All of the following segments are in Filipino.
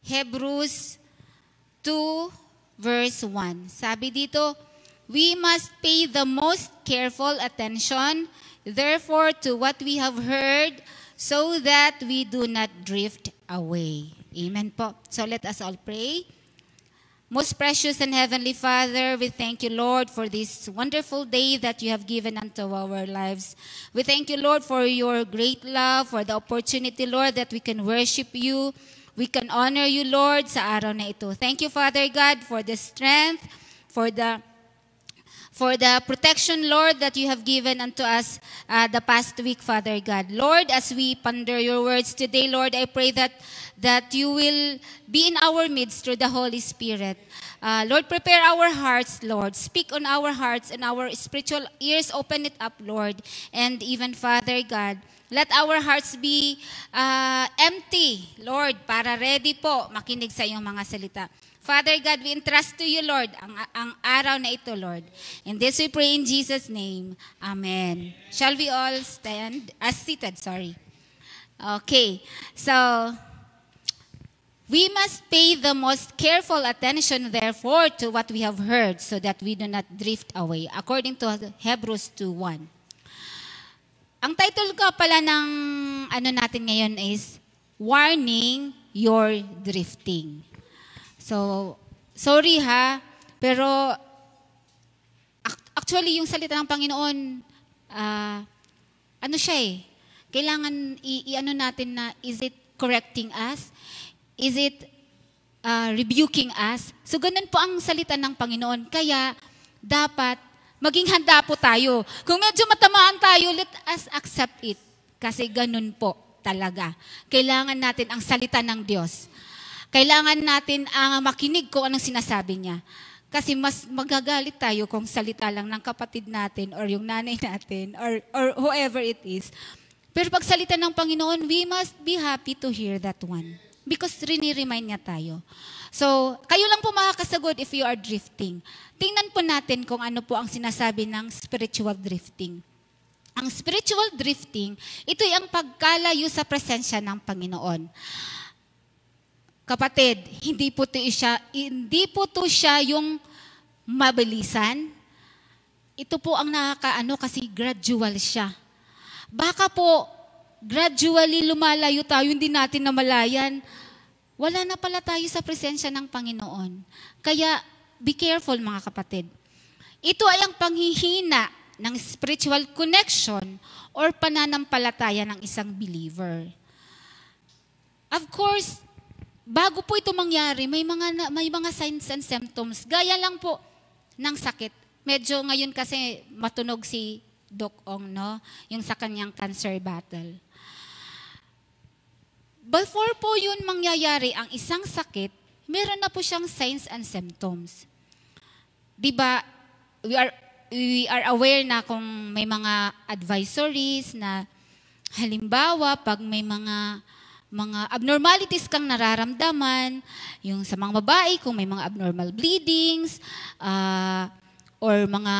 Hebrews 2 verse 1. Sabi dito, we must pay the most careful attention, therefore, to what we have heard, so that we do not drift away. Amen po. So let us all pray. Most precious and heavenly Father, we thank you, Lord, for this wonderful day that you have given unto our lives. We thank you, Lord, for your great love, for the opportunity, Lord, that we can worship you. We can honor you, Lord, sa araw na ito. Thank you, Father God, for the strength, for the protection, Lord, that you have given unto us the past week, Father God. Lord, as we ponder your words today, Lord, I pray that you will be in our midst through the Holy Spirit. Lord, prepare our hearts, Lord. Speak on our hearts and our spiritual ears. Open it up, Lord. And even, Father God, let our hearts be empty, Lord, para ready po makinig sa iyong mga salita. Father God, we entrust to you, Lord, ang araw na ito, Lord. And this we pray in Jesus' name. Amen. Shall we all stand? Seated, sorry. Okay. So, we must pay the most careful attention, therefore, to what we have heard so that we do not drift away, according to Hebrews 2:1. Ang title ko pala ng natin ngayon is, Warning Your Drifting. So, sorry pero actually yung salita ng Panginoon, kailangan i-ano natin na, is it correcting us? Is it rebuking us? So, ganun po ang salita ng Panginoon. Kaya, dapat maging handa po tayo. Kung medyo matamaan tayo, let us accept it. Kasi ganun po talaga. Kailangan natin ang salita ng Diyos. Kailangan natin ang makinig kung anong sinasabi niya. Kasi mas magagalit tayo kung salita lang ng kapatid natin or yung nanay natin or whoever it is. Pero pag salita ng Panginoon, we must be happy to hear that one. Because rini-remind niya tayo. So, kayo lang po makakasagot if you are drifting. Tingnan po natin kung ano po ang sinasabi ng spiritual drifting. Ang spiritual drifting, ito ay ang pagkalayo sa presensya ng Panginoon. Kapatid, hindi po to siya yung mabilisan. Ito po ang kasi gradual siya. Baka po, gradually lumalayo tayo, hindi natin namalayan. Wala na pala tayo sa presensya ng Panginoon. Kaya, be careful mga kapatid. Ito ay ang panghihina ng spiritual connection or pananampalataya ng isang believer. Of course, bago po ito mangyari, may mga signs and symptoms. Gaya lang po ng sakit. Medyo ngayon kasi matunog si Doc Ong, no? Yung sa kanyang cancer battle. Before po yun mangyayari ang isang sakit, meron na po siyang signs and symptoms. Diba, we are aware na kung may mga advisories na halimbawa pag may mga abnormalities kang nararamdaman, yung sa mga babae, kung may mga abnormal bleedings, or mga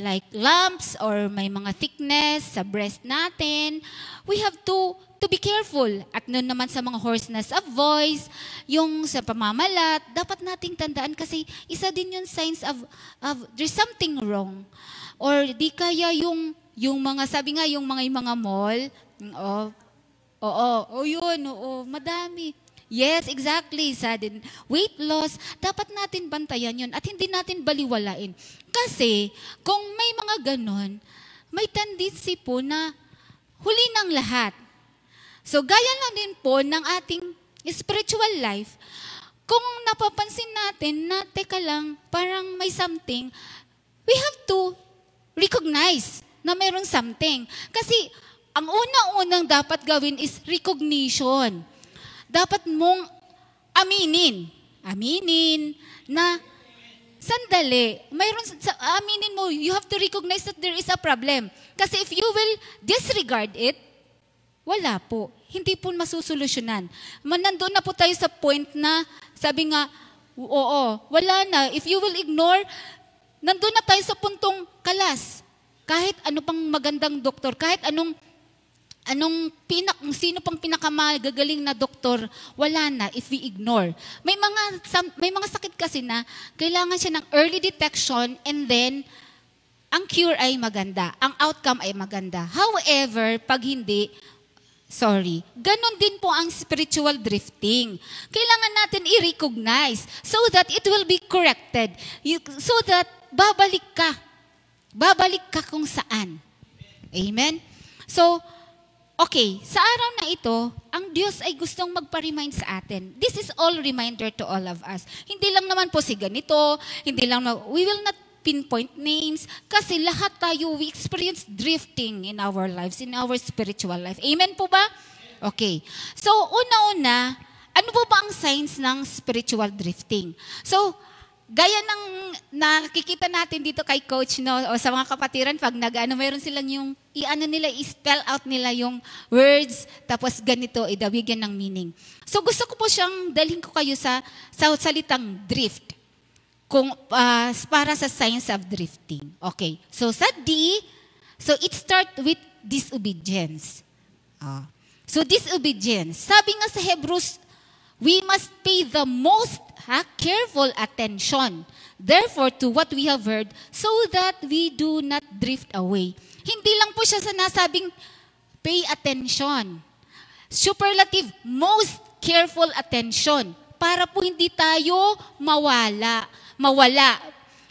like lumps, or may mga thickness sa breast natin, we have to be careful. At noon naman sa mga hoarseness of voice, yung sa pamamalat, dapat nating tandaan kasi isa din yung signs of there's something wrong. Or di kaya yung mga, sabi nga, yung mga mall, madami. Yes, exactly. Sudden weight loss, dapat natin bantayan yun at hindi natin baliwalain. Kasi, kung may mga ganon, may tendency po na huli ng lahat. So, gaya lang din po ng ating spiritual life, kung napapansin natin na, teka lang, parang may something, we have to recognize na mayroong something. Kasi, ang unang dapat gawin is recognition. Dapat mong aminin na sandali, aminin mo, you have to recognize that there is a problem. Kasi if you will disregard it, wala po. Hindi po masusolusyonan. Nandun na po tayo sa point na, sabi nga, wala na. If you will ignore, nandun na tayo sa puntong kalas. Kahit ano pang magandang doktor, kahit anong Sino pang pinakamagagaling na doktor, wala na if we ignore. May mga sakit kasi na kailangan siya ng early detection and then ang cure ay maganda, ang outcome ay maganda. However, pag hindi, ganon din po ang spiritual drifting. Kailangan natin i-recognize so that it will be corrected. So that babalik ka kung saan. Amen? So, okay, sa araw na ito, ang Diyos ay gustong magpa-remind sa atin. This is all reminder to all of us. Hindi lang naman po si ganito, we will not pinpoint names, kasi lahat tayo, we experience drifting in our lives, in our spiritual life. Amen po ba? Okay. So, una-una, ano po ba ang signs ng spiritual drifting? So, gaya ng nakikita natin dito kay Coach, no, o sa mga kapatiran, pag mayroon silang yung, i-spell out nila yung words, tapos ganito, idawigyan ng meaning. So, gusto ko po siyang dalhin ko kayo sa salitang drift. Para sa signs of drifting. Okay. So, sa D, it starts with disobedience. So, disobedience. Sabi nga sa Hebrews, we must pay the most careful attention, therefore, to what we have heard, so that we do not drift away. Hindi lang po siya sinasabing pay attention. Superlative, most careful attention, para po hindi tayo mawala.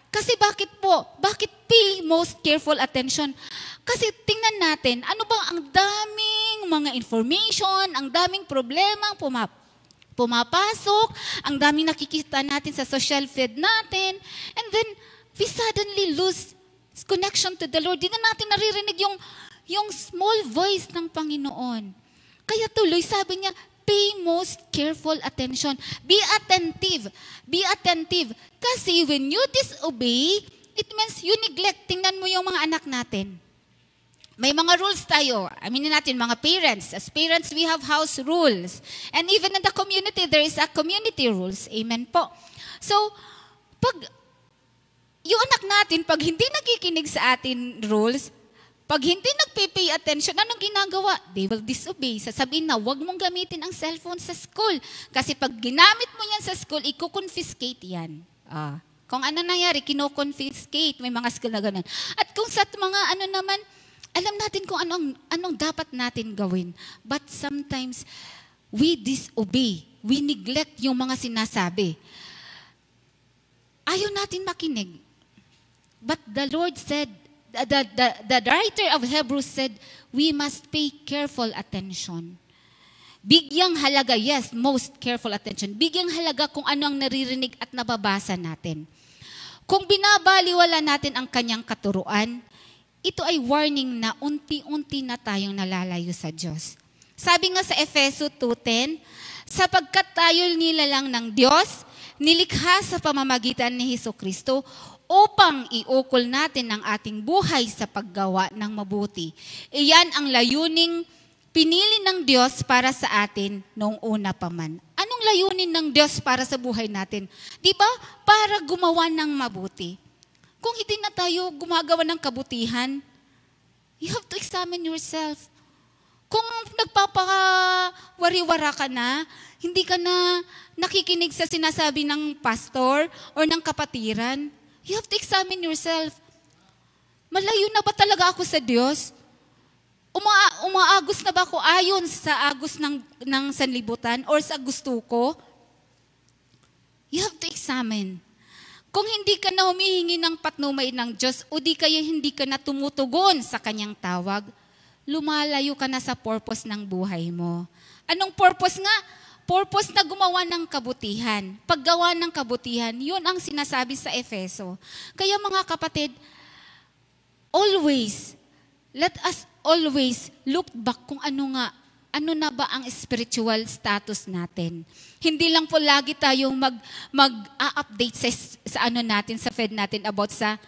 Kasi bakit pay most careful attention? Kasi tingnan natin, ano bang ang daming mga information, ang daming problema pumapasok, ang daming nakikita natin sa social feed natin, and then we suddenly lose connection to the Lord. Di na natin naririnig yung small voice ng Panginoon. Kaya tuloy, sabi niya, pay most careful attention. Be attentive. Be attentive. Kasi when you disobey, it means you neglect. Tingnan mo yung mga anak natin. May mga rules tayo. Aminin natin, mga parents. As parents, we have house rules. And even in the community, there is a community rules. Amen po. So, pag yung anak natin, pag hindi nakikinig sa atin rules, pag hindi nagpipay attention, anong ginagawa? They will disobey. Sasabihin na, huwag mong gamitin ang cellphone sa school. Kasi pag ginamit mo yan sa school, i-confiscate yan. Kung ano nangyari, kino-confiscate. May mga school na ganun. At kung sa mga naman, alam natin kung anong dapat natin gawin. But sometimes, we disobey. We neglect yung mga sinasabi. Ayaw natin makinig. But the Lord said, the writer of Hebrews said, we must pay careful attention. Bigyang halaga, yes, most careful attention. Bigyang halaga kung ano ang naririnig at nababasa natin. Kung binabaliwala natin ang kanyang katuruan, ito ay warning na unti-unti na tayong nalalayo sa Diyos. Sabi nga sa Efeso 2:10, sapagkat tayo nilalang ng Diyos, nilikha sa pamamagitan ni Hesukristo, upang iukol natin ang ating buhay sa paggawa ng mabuti. Iyan ang layuning pinili ng Diyos para sa atin noong una pa man. Anong layunin ng Diyos para sa buhay natin? Di ba? Para gumawa ng mabuti. Kung hindi na tayo gumagawa ng kabutihan, you have to examine yourself. Kung nagpapawari-wara ka na, hindi ka na nakikinig sa sinasabi ng pastor or ng kapatiran, you have to examine yourself. Malayo na ba talaga ako sa Diyos? Umaagos na ba ako ayon sa agos ng sanlibutan or sa gusto ko? You have to examine. Kung hindi ka na humihingi ng patnumay ng Diyos o di kaya hindi ka na tumutugon sa kanyang tawag, lumalayo ka na sa purpose ng buhay mo. Anong purpose nga? Purpose na gumawa ng kabutihan. Paggawa ng kabutihan, yun ang sinasabi sa Efeso. Kaya mga kapatid, let us always look back kung ano na ba ang spiritual status natin. Hindi lang po lagi tayong mag-update sa natin, sa feed natin about sa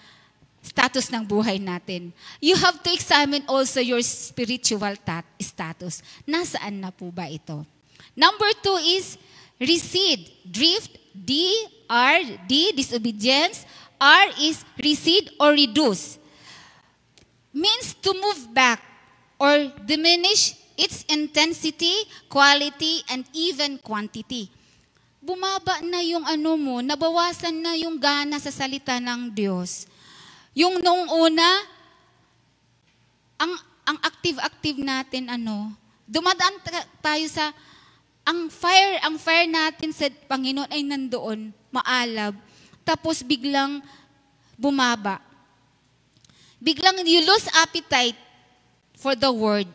status ng buhay natin. You have to examine also your spiritual status. Nasaan na po ba ito? Number 2 is recede, drift, D, disobedience. R is recede or reduce. Means to move back or diminish its intensity, quality, and even quantity. Bumaba na yung nabawasan na yung gana sa salita ng Diyos. Yung nung una, ang active-active natin, dumadaan tayo sa, ang fire natin sa Panginoon ay nandoon, maalab. Tapos biglang bumaba. Biglang you lose appetite for the word.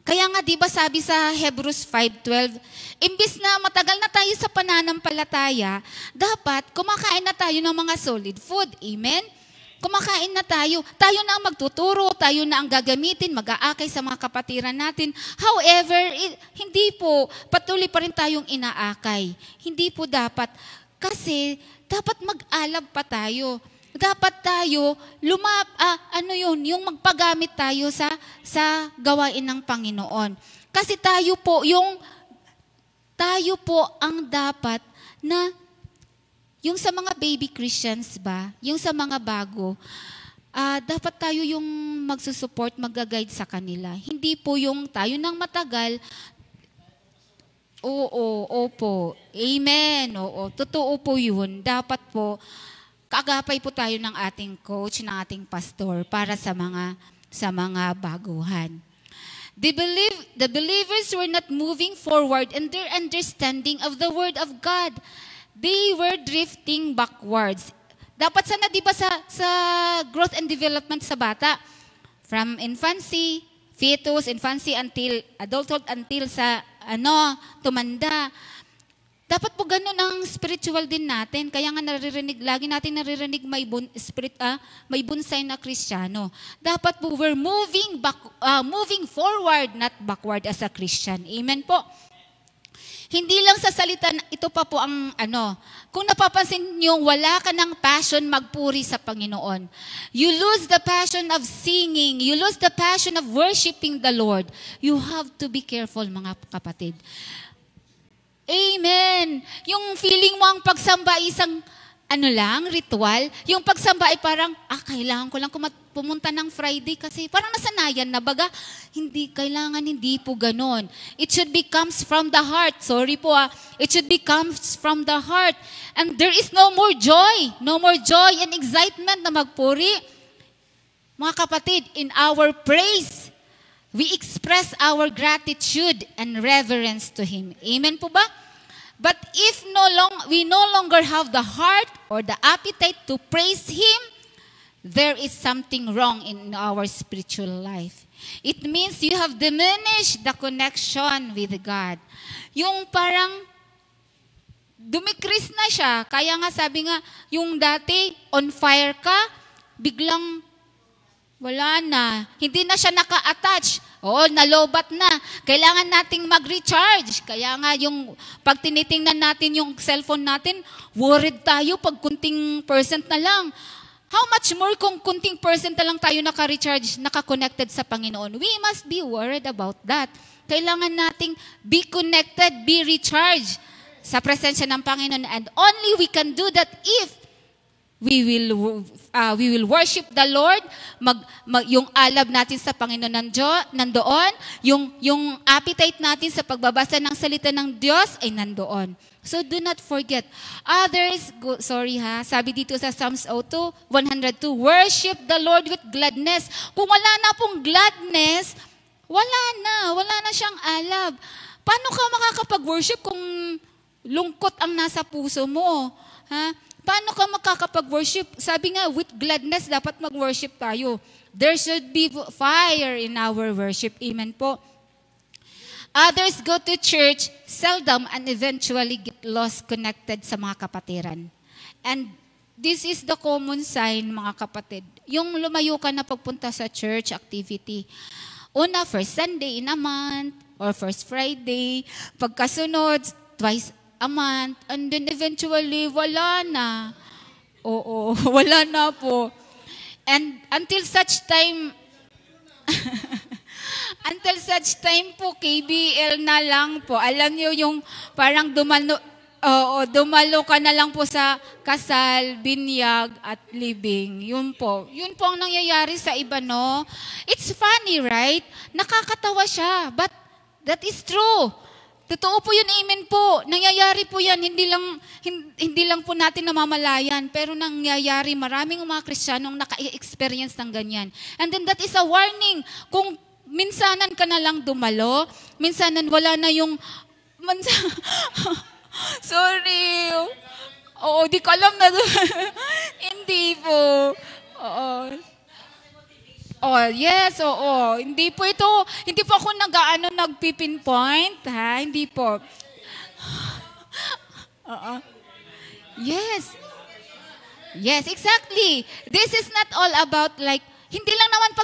Kaya nga, di ba sabi sa Hebrews 5:12, imbis na matagal na tayo sa pananampalataya, dapat kumakain na tayo ng mga solid food. Amen? Kumakain na tayo. Tayo na ang magtuturo, tayo na ang gagamitin, mag-aakay sa mga kapatiran natin. However, hindi po, patuloy pa rin tayong inaakay. Hindi po dapat. Kasi, dapat mag-alab pa tayo. Dapat tayo yung magpagamit tayo sa gawain ng Panginoon. Kasi tayo po ang dapat na yung sa mga baby Christians ba, yung sa mga bago, dapat tayo yung magsusupport, mag-guide sa kanila. Hindi po yung tayo nang matagal. Opo. Amen. Oo, totoo po yun. Dapat po kaagapay po tayo ng ating coach, ng ating pastor para sa mga baguhan. The believers were not moving forward in their understanding of the Word of God. They were drifting backwards. Dapat sana, di ba, sa growth and development sa bata, from infancy, fetus, infancy until adulthood, until sa tumanda. Dapat po ganun ang spiritual din natin. Kaya nga lagi natin naririnig may bunsay na Kristiyano. Dapat po we're moving forward, not backward as a Christian. Amen po. Hindi lang sa salita, ito pa po ang kung napapansin niyo, wala ka ng passion magpuri sa Panginoon. You lose the passion of singing. You lose the passion of worshiping the Lord. You have to be careful, mga kapatid. Amen. Yung feeling mo ang pagsamba isang ritual. Yung pagsamba ay parang, kailangan ko lang pumunta ng Friday kasi parang nasanayan na baga. Hindi po ganon. It should be comes from the heart. Sorry po It should be comes from the heart. And there is no more joy and excitement na magpuri. Mga kapatid, in our praise, we express our gratitude and reverence to Him. Amen po ba? But if we no longer have the heart or the appetite to praise Him, there is something wrong in our spiritual life. It means you have diminished the connection with God. Yung parang dumikris na siya. Kaya nga sabi nga, yung dati on fire ka, biglang wala na. Hindi na siya naka-attach. Nalobat na. Kailangan nating mag-recharge. Kaya nga yung pag tinitingnan natin yung cellphone natin, worried tayo pag kunting percent na lang. How much more kung kunting percent na lang tayo naka-recharge, naka-connected sa Panginoon? We must be worried about that. Kailangan nating be connected, be recharged sa presensya ng Panginoon. And only we can do that if we will worship the Lord, yung alab natin sa Panginoon nandoon, yung appetite natin sa pagbabasa ng salita ng Diyos ay nandoon. So do not forget. Sabi dito sa Psalms 102, worship the Lord with gladness. Kung wala na pong gladness, wala na siyang alab. Paano ka makakapag-worship kung lungkot ang nasa puso mo? Paano ka makakapag-worship? Sabi nga, with gladness, dapat mag-worship tayo. There should be fire in our worship. Amen po. Others go to church seldom and eventually get lost connected sa mga kapatiran. And this is the common sign, mga kapatid. Yung lumayo ka na pagpunta sa church activity. Una, first Sunday in a month, or first Friday. Pagkasunod, twice a month, and then eventually, wala na. Wala na po. And until such time po, KBL na lang po. Alam niyo yung parang Oo, dumalo ka na lang po sa kasal, binyag, at libing. Yun po. Yun po ang nangyayari sa iba, no? It's funny, right? Nakakatawa siya, but that is true. Totoo po yun, amen po. Nangyayari po yan, hindi lang po natin namamalayan, pero nangyayari, maraming mga Kristiyanong naka-experience ng ganyan. And then that is a warning. Kung minsanan ka na lang dumalo, minsanan wala na yung... Sorry. Oo, di ko alam na. Hindi po. Oo. Oh, yes, oo. Hindi po ako nagpipinpoint, ha? Hindi po. Oo. Yes. Yes, exactly. This is not all about like, hindi lang naman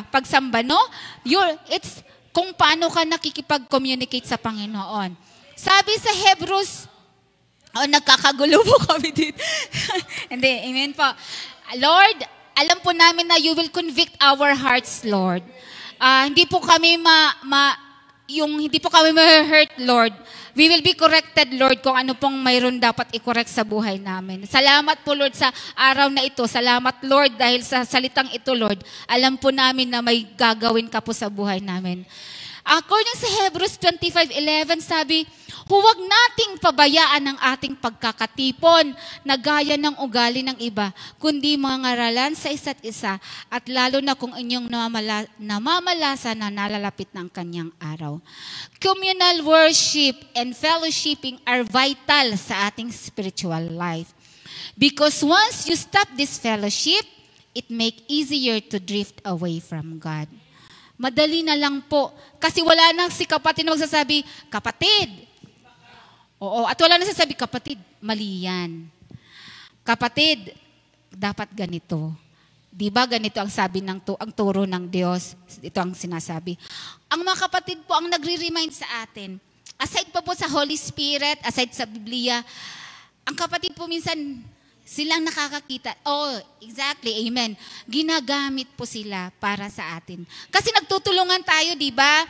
pagsamba, no? It's kung paano ka nakikipag-communicate sa Panginoon. Sabi sa Hebrews, nagkakagulo po kami dito. Hindi, amen po. Lord, alam po namin na you will convict our hearts, Lord. Hindi po kami hindi po kami ma-hurt, Lord. We will be corrected, Lord, kung ano pong mayroon dapat i-correct sa buhay namin. Salamat po, Lord, sa araw na ito. Salamat, Lord, dahil sa salitang ito, Lord. Alam po namin na may gagawin ka po sa buhay namin. According sa Hebrews 25:11, sabi, huwag nating pabayaan ang ating pagkakatipon na gaya ng ugali ng iba, kundi mangaralan sa isa't isa at lalo na kung inyong namamalasa na nalalapit ng kanyang araw. Communal worship and fellowshipping are vital sa ating spiritual life. Because once you stop this fellowship, it make easier to drift away from God. Madali na lang po. Kasi wala nang si kapatid na magsasabi, kapatid. Oo, at wala nang sasabi, kapatid, mali yan. Kapatid, dapat ganito. Di ba ganito ang sabi ang turo ng Diyos? Ito ang sinasabi. Ang mga kapatid po ang nagre-remind sa atin. Aside pa po sa Holy Spirit, aside sa Biblia, ang kapatid po minsan, silang nakakakita. Oh, exactly. Amen. Ginagamit po sila para sa atin. Kasi nagtutulungan tayo, di ba?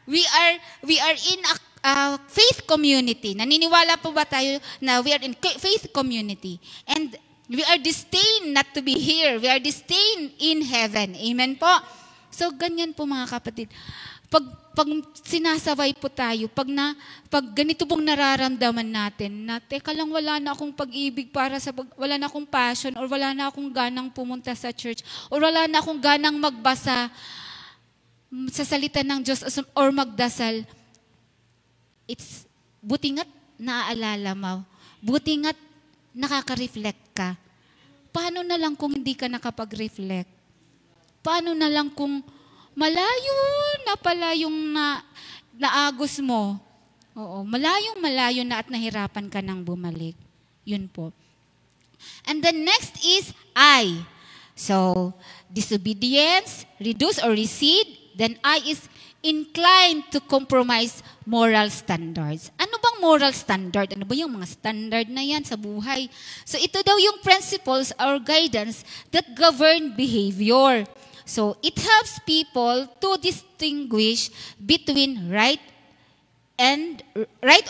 We are in a faith community. Naniniwala po ba tayo na we are in faith community? And we are destined not to be here. We are destined in heaven. Amen po? So, ganyan po mga kapatid. Pag sinasaway po tayo, pag ganito pong nararamdaman natin, na teka lang wala na akong pag-ibig wala na akong passion, or wala na akong ganang pumunta sa church, or wala na akong ganang magbasa sa salita ng Diyos, or magdasal, buti nga't naaalala mo, buti nga't nakaka-reflect ka. Paano na lang kung hindi ka nakapag-reflect? Paano na lang kung malayo na pala yung naagos mo. Oo, malayo na at nahirapan ka nang bumalik. Yun po. And the next is I. So, disobedience, reduce or recede. Then I is inclined to compromise moral standards. Ano bang moral standard? Ano ba yung mga standard na yan sa buhay? So, ito daw yung principles or guidance that govern behavior. So, it helps people to distinguish between right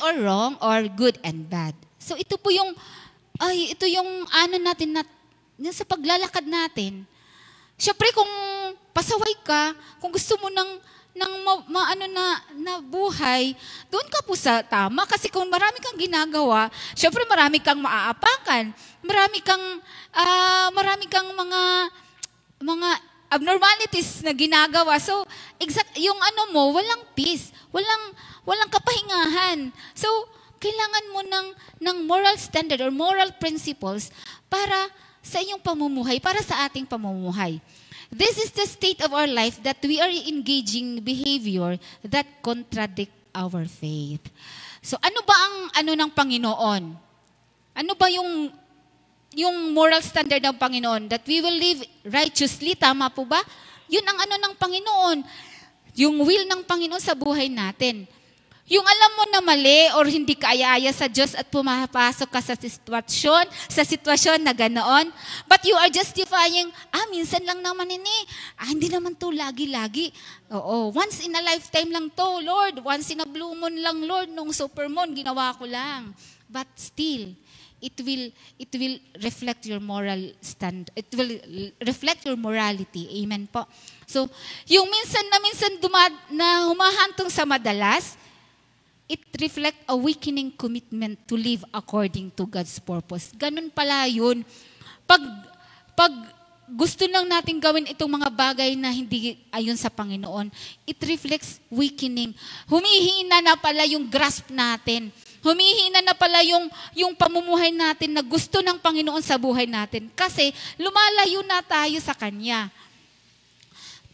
or wrong or good and bad. So, ito yung ano natin sa paglalakad natin. Siyempre, kung pasaway ka, kung gusto mo ng buhay, doon ka po sa tama. Kasi kung marami kang ginagawa, siyempre marami kang maaapakan. Marami kang mga abnormalities na ginagawa. So, yung walang peace, walang kapahingahan. So, kailangan mo ng moral standard or moral principles para sa iyong pamumuhay, para sa ating pamumuhay. This is the state of our life that we are engaging behavior that contradict our faith. So, ano ba ang ng Panginoon? Ano ba yung moral standard ng Panginoon, that we will live righteously, tama po ba? Yun ang ng Panginoon. Yung will ng Panginoon sa buhay natin. Yung alam mo na mali or hindi ka aya-aya sa Diyos at pumapasok ka sa sitwasyon na ganoon, but you are justifying, minsan lang naman ini. Hindi naman to lagi-lagi. Oo, once in a lifetime lang to, Lord. Once in a blue moon lang, Lord. Nung super moon, ginawa ko lang. But still, it will reflect your moral stand. It will reflect your morality. Amen po. So, yung minsan na humahantong sa madalas, it reflect a weakening commitment to live according to God's purpose. Ganun pala yun. Pag gusto lang natin gawin itong mga bagay na hindi ayon sa Panginoon, it reflects weakening. Humihina na pala yung grasp natin. Humihina na pala yung pamumuhay natin na gusto ng Panginoon sa buhay natin. Kasi lumalayo na tayo sa Kanya.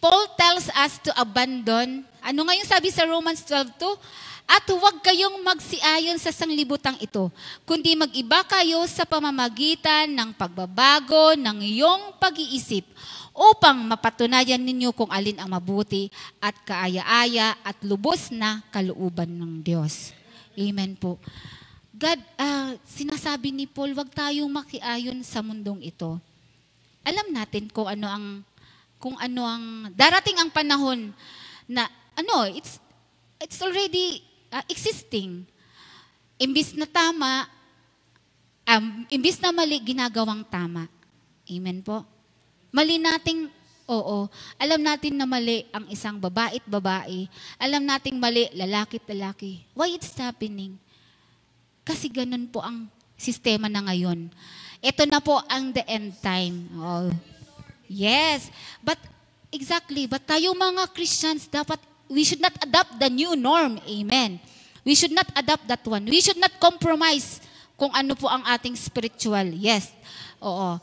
Paul tells us to abandon, ano nga yung sabi sa Romans 12:2? At huwag kayong magsiayon sa sanglibutang ito, kundi mag-iba kayo sa pamamagitan ng pagbabago ng iyong pag-iisip upang mapatunayan ninyo kung alin ang mabuti at kaaya-aya at lubos na kalooban ng Diyos. Amen po. God, sinasabi ni Paul, huwag tayong makiayon sa mundong ito. Alam natin kung ano ang darating ang panahon na it's already existing. Imbis na tama, imbis na mali, ginagawang tama. Amen po. Mali nating, alam natin na mali ang isang babae. Alam nating mali, lalaki. Why it's happening? Kasi ganun po ang sistema na ngayon. Ito na po ang the end time. Oh. Yes. But tayo mga Christians, we should not adopt the new norm. Amen. We should not adopt that one. We should not compromise kung ano po ang ating spiritual. Yes. Oo.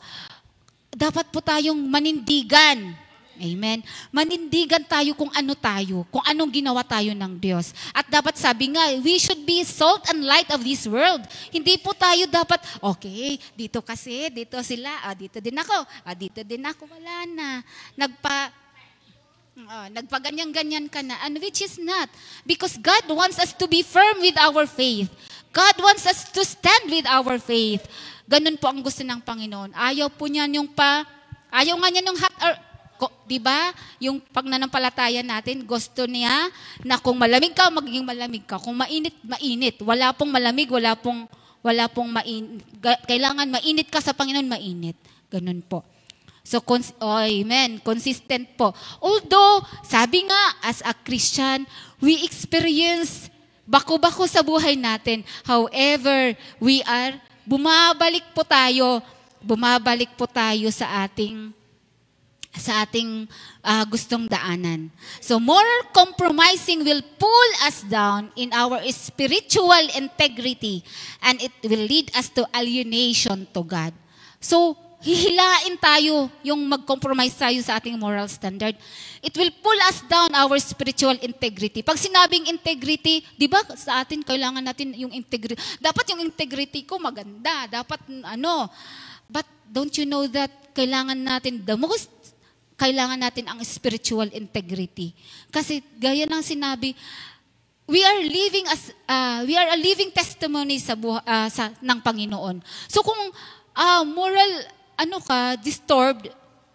Dapat po tayong manindigan. Amen. Manindigan tayo kung anong ginawa tayo ng Diyos. At dapat sabi nga, we should be salt and light of this world. Hindi po tayo dapat, dito sila, dito din ako, wala na. Nagpaganyan-ganyan ka na, and which is not. Because God wants us to be firm with our faith. God wants us to stand with our faith. Ganun po ang gusto ng Panginoon. Ayaw po niyan ayaw nga niya yung diba? Yung pagnanampalataya natin, gusto niya na kung malamig ka, magiging malamig ka. Kung mainit, mainit. Wala pong malamig, wala pong mainit. Kailangan mainit ka sa Panginoon, mainit. Ganun po. So, amen, consistent po. Although, sabi nga, as a Christian, we experience bako-bako sa buhay natin. However, bumabalik po tayo sa ating gustong daanan. So, moral compromising will pull us down in our spiritual integrity and it will lead us to alienation to God. So, hihilain tayo yung mag-compromise tayo sa ating moral standard. It will pull us down our spiritual integrity. Pag sinabing integrity, di ba sa atin, kailangan natin yung integrity. Dapat yung integrity ko maganda. Dapat But don't you know that kailangan natin ang spiritual integrity. Kasi gaya ng sinabi, we are a living testimony ng Panginoon. So kung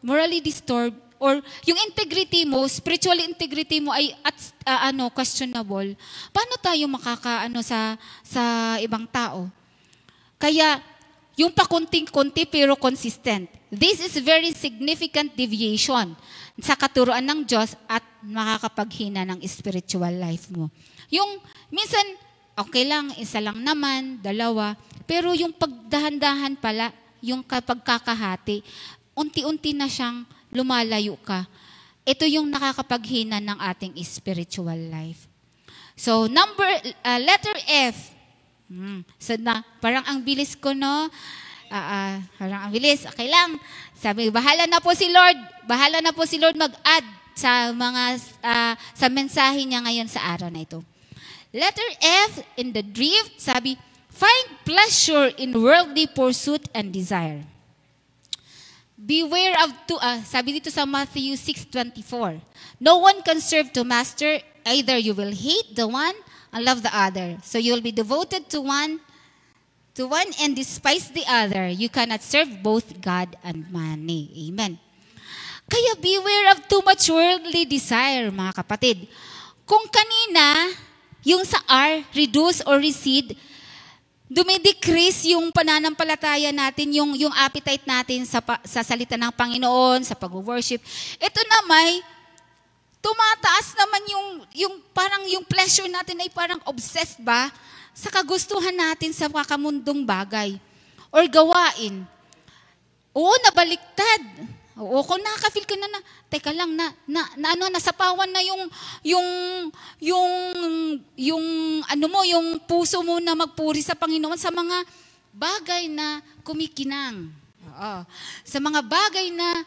morally disturbed, or yung integrity mo, spiritual integrity mo ay questionable, paano tayo sa ibang tao? Kaya, yung pakunting-kunti pero consistent. This is very significant deviation sa katuruan ng Diyos at makakapaghina ng spiritual life mo. Yung minsan, okay lang, isa lang naman, dalawa, pero yung pagdahan-dahan pala, yung pagkakahati, unti-unti na siyang lumalayo ka. Ito yung nakakapaghina ng ating spiritual life. So, letter F. So, parang ang bilis ko, no? Parang ang bilis. Okay lang. Sabi, bahala na po si Lord mag-add sa mensahe niya ngayon sa araw na ito. Letter F, in the drift, sabi, find pleasure in worldly pursuit and desire. Beware of sabi dito sa Matthew 6:24. No one can serve two masters, either you will hate the one and love the other. So you'll be devoted to one and despise the other. You cannot serve both God and money. Amen. Kaya beware of too much worldly desire, mga kapatid. Kung kanina, yung sa R, reduce or recede, dumidecrease yung pananampalataya natin, yung appetite natin sa salita ng Panginoon, sa pag-worship. Ito naman, tumataas naman yung parang yung pleasure natin ay parang obsessed ba sa kagustuhan natin sa kakamundong bagay or gawain. Oo, nabaliktad. Oo, kung nakaka-feel ka na, teka lang, nasapawan na yung puso mo na magpuri sa Panginoon sa mga bagay na kumikinang. Oo. Sa mga bagay na,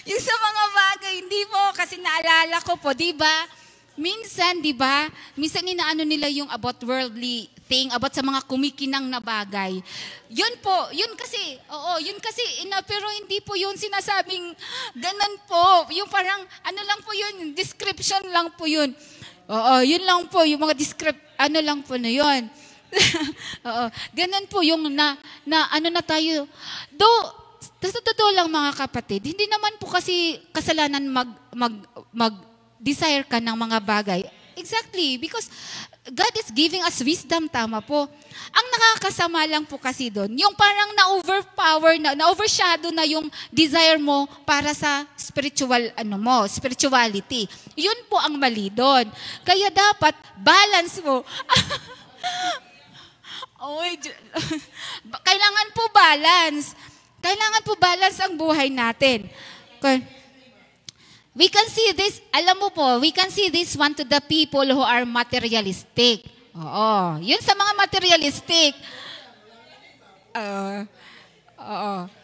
yung sa mga bagay, hindi po, kasi naalala ko po, di ba? Minsan inaano nila yung about worldly thing, about sa mga kumikinang na bagay. Yun po, yun kasi, pero hindi po yun sinasabing ganun po. Yung parang, ano lang po yun, description lang po yun. Oo, yun lang po, yung mga ano lang po na yun. Oo, ganun po yung ano na tayo. Sa totoo lang mga kapatid, hindi naman po kasi kasalanan mag-desire ka ng mga bagay. Exactly, because God is giving us wisdom, tama po. Ang nakakasama lang po kasi doon, yung parang na-overshadow na yung desire mo para sa spirituality. Yun po ang mali doon. Kaya dapat balance mo. Kailangan po balance. Kailangan po balance ang buhay natin. We can see this, alam mo po, we can see this one to the people who are materialistic. Oo. Yun sa mga materialistic.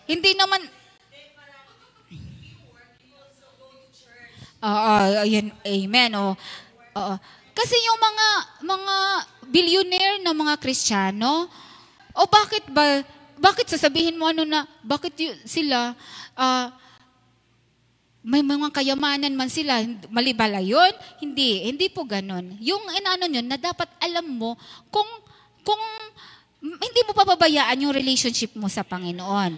Hindi naman... Yun, amen. Oo. Kasi yung mga billionaire na mga Kristiyano, bakit sasabihin mo bakit sila, may mga kayamanan man sila, mali ba yun? Hindi po ganon. Yung inaano yun, na dapat alam mo kung hindi mo papabayaan yung relationship mo sa Panginoon.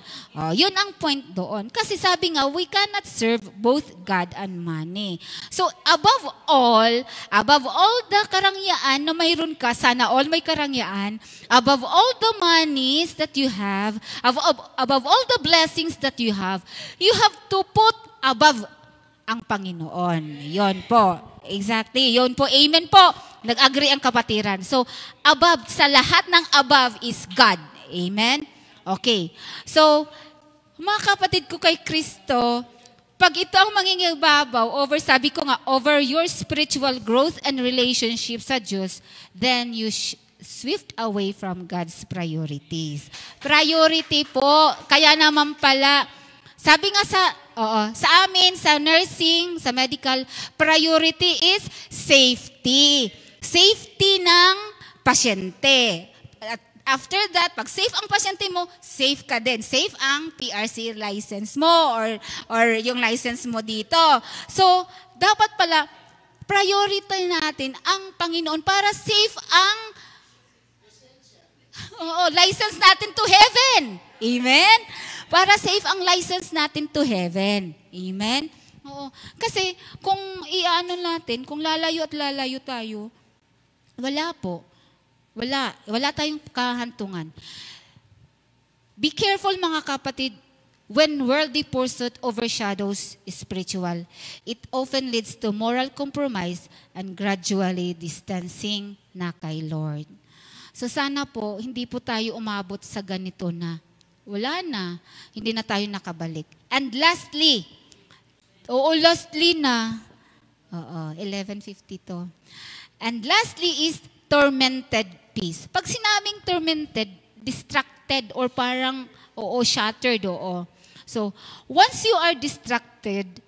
Yun ang point doon. Kasi sabi nga, we cannot serve both God and money. So above all the karangyaan na mayroon ka, sana all may karangyaan, above all the monies that you have, above all the blessings that you have to put above ang Panginoon. Yon po. Exactly. Yon po. Amen po. Nag-agree ang kapatiran. So, above, sa lahat ng above is God. Amen? Okay. So, mga kapatid ko kay Kristo, pag ito ang mangingibabaw sabi ko nga, over your spiritual growth and relationship sa Diyos, then you swift away from God's priorities. Priority po. Kaya naman pala, sabi nga sa amin, sa nursing, sa medical, priority is safety. Safety ng pasyente. At after that, pag safe ang pasyente mo, safe ka din. Safe ang PRC license mo or yung license mo dito. So, dapat pala, priority natin ang Panginoon para safe ang license natin to heaven. Amen? Para safe ang license natin to heaven. Amen? Oo. Kasi kung kung lalayo at lalayo tayo, wala po. Wala tayong kahantungan. Be careful mga kapatid, when worldly pursuit overshadows spiritual, it often leads to moral compromise and gradually distancing na kay Lord. So sana po, hindi po tayo umabot sa ganito na wala na, hindi na tayo nakabalik. And lastly na, 11:52. And lastly is tormented peace. Pag sinabing tormented, distracted or parang, shattered, So, once you are distracted,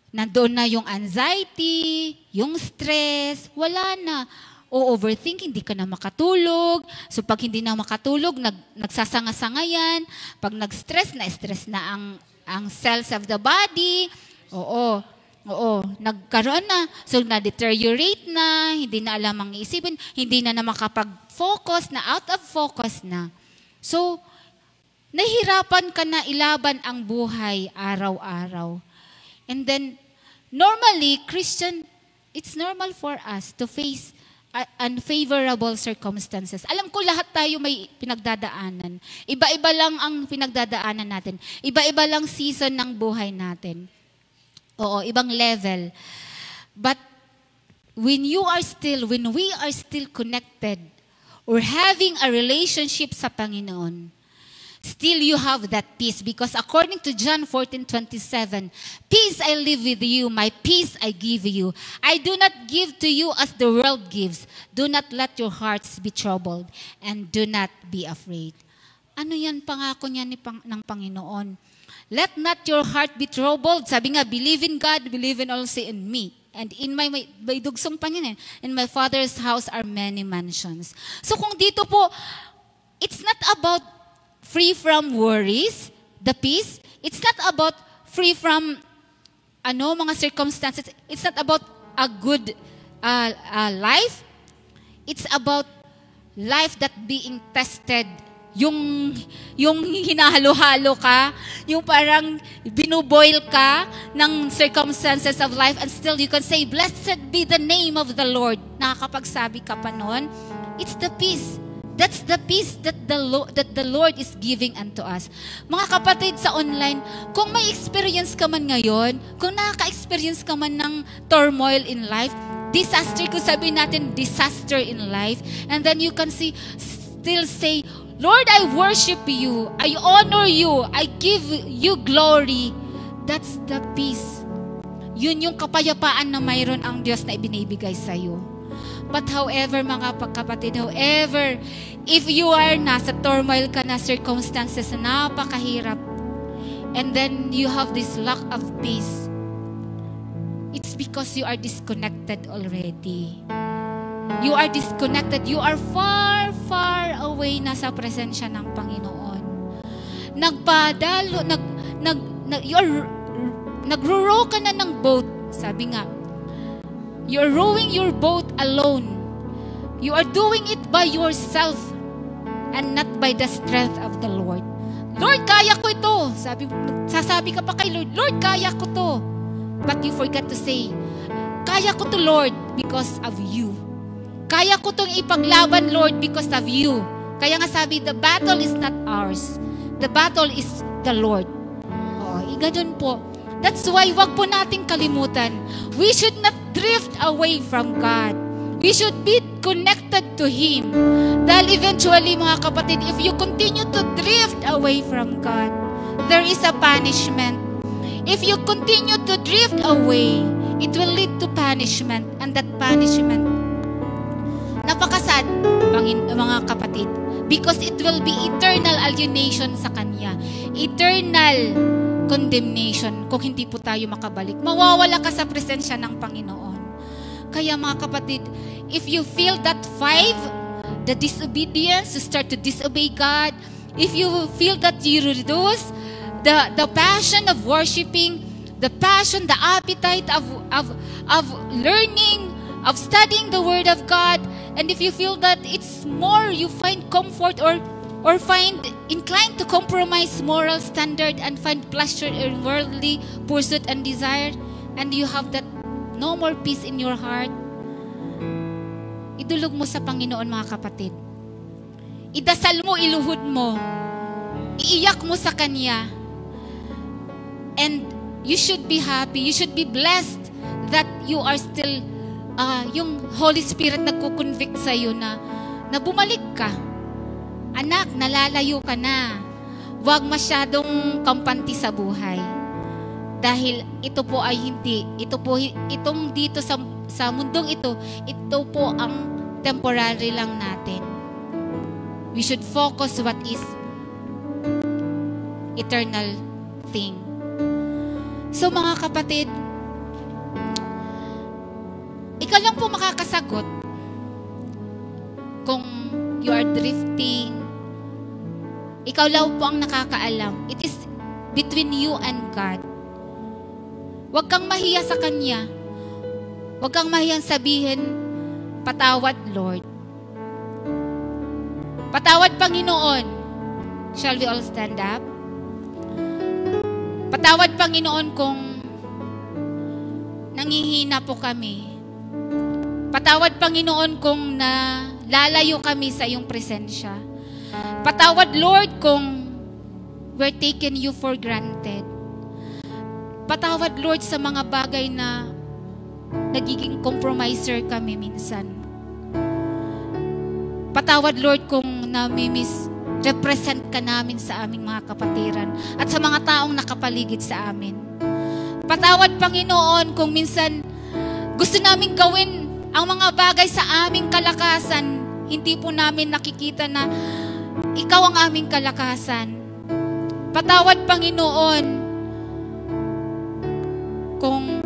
nandoon na yung anxiety, yung stress, wala na. Overthinking, hindi ka na makatulog. So, pag hindi na makatulog, nagsasanga-sanga yan. Pag nag-stress na ang cells of the body. Oo, nagkaroon na. So, na-deteriorate na, hindi na alam ang isipin, hindi na makapag-focus, na out of focus na. So, nahihirapan ka na ilaban ang buhay araw-araw. And then, normally, Christian, it's normal for us to face unfavorable circumstances. Alam ko lahat tayo may pinagdadaanan. Iba-iba lang ang pinagdadaanan natin. Iba-iba lang season ng buhay natin. Oo, ibang level. But when we are still connected or having a relationship sa Panginoon, still you have that peace, because according to John 14:27, peace I live with you, my peace I give you. I do not give to you as the world gives. Do not let your hearts be troubled and do not be afraid. Ano yan, pangako niya ng Panginoon? Let not your heart be troubled. Sabi nga, believe in God, believe in also in me. And in may dugsong pa niyan, in my Father's house are many mansions. So kung dito po, it's not about free from worries, the peace. It's not about free from mga circumstances. It's not about a good life. It's about life that being tested. Yung hinahalo-halo ka, yung parang binuboil ka ng circumstances of life, and still you can say, blessed be the name of the Lord. Nakakapagsabi ka pa nun. It's the peace. That's the peace that the Lord is giving unto us. Mga kapatid sa online, kung may experience ka man ngayon, kung nakaka-experience ka man ng turmoil in life, disaster, kung sabihin natin disaster in life, and then you can still say, Lord, I worship you. I honor you. I give you glory. That's the peace. Yun yung kapayapaan na mayroon ang Diyos na ibinibigay sa iyo. But however, mga kapatid, if you are nasa turmoil ka na circumstances na napakahirap, and then you have this lack of peace, it's because you are disconnected already. You are disconnected. You are far, far away na sa presensya ng Panginoon. Nagro-row ka na ng boat. Sabi nga, you're rowing your boat alone. You are doing it by yourself and not by the strength of the Lord. Lord, kaya ko ito. Sasabi ka pa kay Lord, Lord, kaya ko to. But you forgot to say, kaya ko to, Lord, because of you. Kaya ko itong ipaglaban, Lord, because of you. Kaya nga sabi, the battle is not ours. The battle is the Lord. Ganun po. That's why, wag po nating kalimutan. We should not drift away from God. We should be connected to Him. Dahil eventually, mga kapatid, if you continue to drift away from God, there is a punishment. If you continue to drift away, it will lead to punishment. And that punishment, napakasad, mga kapatid, because it will be eternal alienation sa Kanya. Eternal condemnation kung hindi po tayo makabalik. Mawawala ka sa presensya ng Panginoon. Kaya mga kapatid, if you feel that the disobedience, to start to disobey God, if you feel that you reduce the passion of worshiping, the passion, the appetite of learning, of studying the Word of God, and if you feel that it's more, you find comfort or find inclined to compromise moral standard and find pleasure in worldly pursuit and desire, and you have that no more peace in your heart, idulog mo sa Panginoon, mga kapatid. Idasal mo, iluhod mo, iiyak mo sa Kanya, and you should be happy, you should be blessed that you are still yung Holy Spirit nagko-convict sa iyo na bumalik ka. Anak, nalalayo ka na. Huwag masyadong kampante sa buhay. Dahil ito po ay hindi. Itong dito sa mundong ito po ang temporary lang natin. We should focus what is eternal thing. So mga kapatid, ikaw lang po makakasagot kung you are drifting. Ikaw lang po ang nakakaalam. It is between you and God. Huwag kang mahiya sa Kanya. Huwag kang mahiyang sabihin, patawad, Lord. Patawad, Panginoon. Shall we all stand up? Patawad, Panginoon, kung nangihina po kami. Patawad, Panginoon, kung lalayo kami sa iyong presensya. Patawad, Lord, kung we're taking you for granted. Patawad, Lord, sa mga bagay na nagiging compromiser kami minsan. Patawad, Lord, kung nami-misrepresent ka namin sa aming mga kapatiran at sa mga taong nakapaligid sa amin. Patawad, Panginoon, kung minsan gusto namin gawin ang mga bagay sa aming kalakasan, hindi po namin nakikita na ikaw ang aming kalakasan. Patawad, Panginoon, kung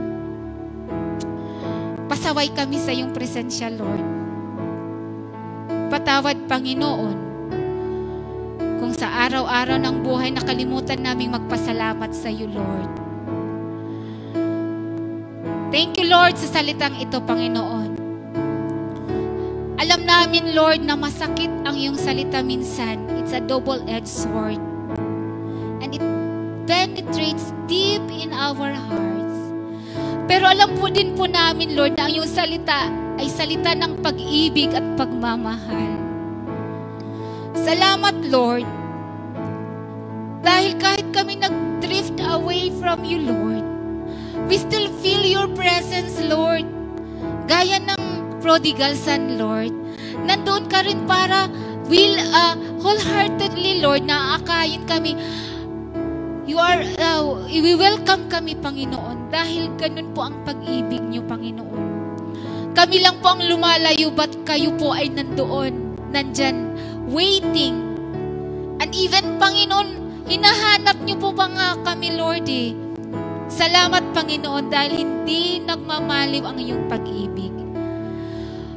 pasaway kami sa iyong presensya, Lord. Patawad, Panginoon, kung sa araw-araw ng buhay nakalimutan naming magpasalamat sa iyo, Lord. Thank you, Lord, sa salitang ito, Panginoon. Alam namin, Lord, na masakit ang iyong salita minsan. It's a double-edged sword. And it penetrates deep in our hearts. Pero alam po din po namin, Lord, na ang iyong salita ay salita ng pag-ibig at pagmamahal. Salamat, Lord. Dahil kahit kami nag-drift away from you, Lord, we still feel your presence, Lord. Gaya ng prodigal son, Lord. Nandoon ka rin para wholeheartedly, Lord, na aakayin kami. We welcome kami, Panginoon, dahil ganun po ang pag-ibig niyo, Panginoon. Kami lang po ang lumalayo, but kayo po ay nandoon, nandyan, waiting. And even, Panginoon, hinahanap niyo po ba nga kami, Lord, eh. Salamat, Panginoon, dahil hindi nagmamaliw ang iyong pag-ibig.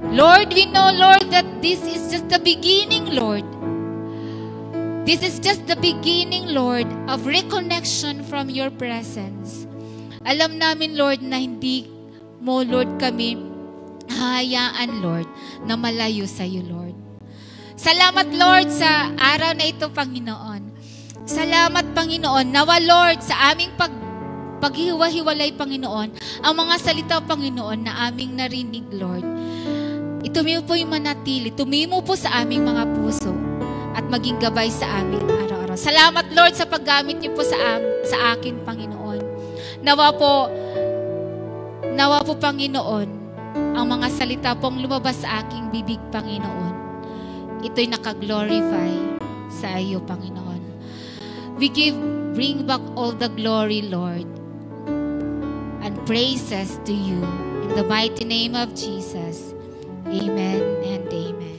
Lord, we know, Lord, that this is just the beginning, Lord. This is just the beginning, Lord, of reconnection from your presence. Alam namin, Lord, na hindi mo, Lord, kami hayaan, Lord, na malayo sa iyo, Lord. Salamat, Lord, sa araw na ito, Panginoon. Salamat, Panginoon. Nawa, Lord, sa aming paghiwa-hiwalay, Panginoon, ang mga salita, Panginoon, na aming narinig, Lord. Itumiyo po yung manatili. Tumimo po sa aming mga puso at maging gabay sa amin araw-araw. Salamat, Lord, sa paggamit niyo po sa akin, Panginoon. Nawa po, Panginoon, ang mga salita pong lumabas sa aking bibig, Panginoon, ito'y nakaglorify sa iyo, Panginoon. Bring back all the glory, Lord, and praises to you. In the mighty name of Jesus, amen and amen.